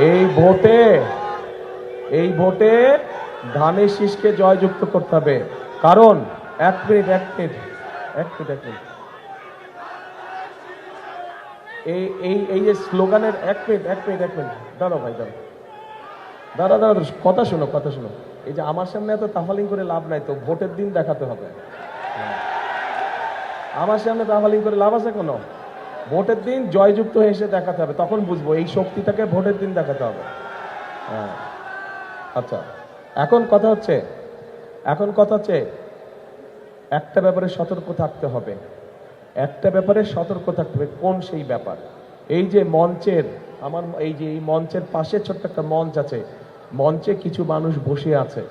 এই ভোটে এই ভোটে ধানের শীষকে জয়যুক্ত করতে হবে। কারণ এক মিনিট এক মিনিট এক মিনিট এক মিনিট এই এই এই যে স্লোগানের এক মিনিট এক মিনিট এক মিনিট দাঁড়াও ভাই দাঁড়াও দাঁড়া দাঁড়া কথা শোনো কথা শোনো। এই যে আমার সামনে এত তাফালিং করে লাভ নাই, তো ভোটের দিন দেখাতে হবে। আমার সামনে তাফালিং করে লাভ আছে কোনো? ভোটের দিন জয়যুক্ত হয়ে এসে দেখাতে হবে, তখন বুঝবো এই শক্তিটাকে ভোটের দিন দেখাতে হবে। হ্যাঁ আচ্ছা, এখন কথা হচ্ছে একটা ব্যাপারে সতর্ক থাকতে হবে। একটা ব্যাপারে সতর্ক থাকতে হবে। কোন সেই ব্যাপার? এই যে মঞ্চের এই মঞ্চের পাশে ছোট্ট একটা মঞ্চ আছে, মঞ্চে কিছু মানুষ বসে আছে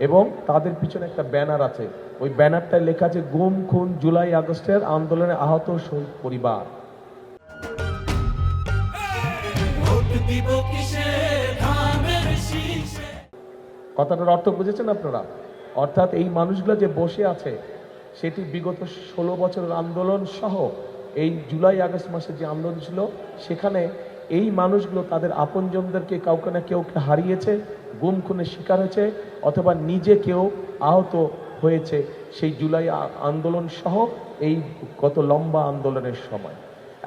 এবং তাদের পিছনে একটা ব্যানার আছে। ওই ব্যানারটায় লেখা আছে গুম খুন জুলাই আগস্টের আন্দোলনে আহত শহীদ পরিবার। কথাটার অর্থ বুঝেছেন আপনারা? অর্থাৎ এই মানুষগুলো যে বসে আছে সেটি বিগত 16 বছরের আন্দোলন সহ এই জুলাই আগস্ট মাসে যে আন্দোলন ছিল, সেখানে এই মানুষগুলো তাদের আপনজনদেরকে কাউকে না কেউ হারিয়েছে, গুম খুনের শিকার হয়েছে, অথবা নিজে কেউ আহত হয়েছে সেই জুলাই আন্দোলন সহ এই কত লম্বা আন্দোলনের সময়।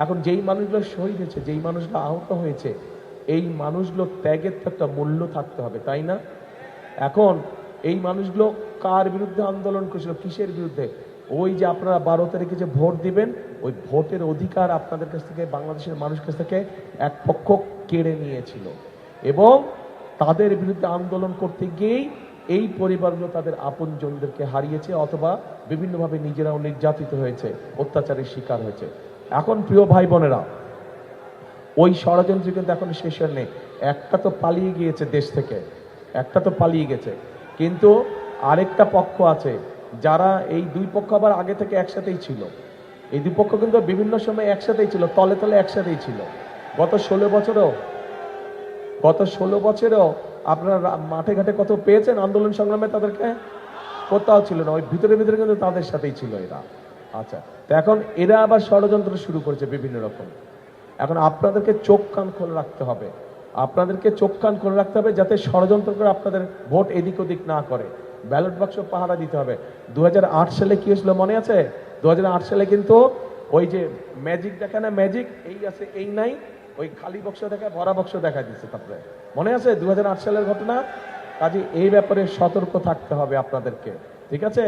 এখন যেই মানুষগুলো শহীদ হয়েছে, যেই মানুষগুলো আহত হয়েছে, এই মানুষগুলো ত্যাগের তো একটা মূল্য থাকতে হবে, তাই না? এখন এই মানুষগুলো কার বিরুদ্ধে আন্দোলন করেছিল, কিসের বিরুদ্ধে? ওই যে আপনারা 12 তারিখে যে ভোট দিবেন, ওই ভোটের অধিকার আপনাদের কাছ থেকে, বাংলাদেশের মানুষের কাছ থেকে এক পক্ষ কেড়ে নিয়েছিল এবং তাদের বিরুদ্ধে আন্দোলন করতে গিয়েই এই পরিবারগুলো তাদের আপনজনদেরকে হারিয়েছে অথবা বিভিন্নভাবে নিজেরাও নির্যাতিত হয়েছে, অত্যাচারের শিকার হয়েছে। এখন প্রিয় ভাই বোনেরা, ওই ষড়যন্ত্র কিন্তু এখন শেষ নেই। একটা তো পালিয়ে গিয়েছে দেশ থেকে, একটা তো পালিয়ে গেছে, কিন্তু আরেকটা পক্ষ আছে যারা, এই দুই পক্ষ আবার আগে থেকে একসাথেই ছিল। এই দুই পক্ষ কিন্তু বিভিন্ন সময় একসাথেই ছিল, তলে তলে একসাথেই ছিল। গত 16 বছরেও আপনারা মাঠে ঘাটে কত পেয়েছেন আন্দোলন সংগ্রামে, তাদেরকে কোথাও ছিল না, ওই ভিতরে ভিতরে কিন্তু তাদের সাথেই ছিল এরা। আচ্ছা, তো এখন এরা আবার ষড়যন্ত্র শুরু করেছে বিভিন্ন রকম। এখন আপনাদেরকে চোখ কান খোলা রাখতে হবে, আপনাদেরকে চোখ কান খোলা রাখতে হবে যাতে ষড়যন্ত্র করে আপনাদের ভোট এদিক ওদিক না করে। ব্যালট বাক্স পাহারা দিতে হবে। 2008 সালে কি হয়েছিল মনে আছে? 2008 সালে কিন্তু ওই যে ম্যাজিক দেখা না, ম্যাজিক এই আছে এই নাই, ওই খালি বক্স দেখায় ভরা বক্স দেখা দিচ্ছে। তারপরে মনে আছে 2008 সালের ঘটনা? কাজে এই ব্যাপারে সতর্ক থাকতে হবে আপনাদেরকে, ঠিক আছে?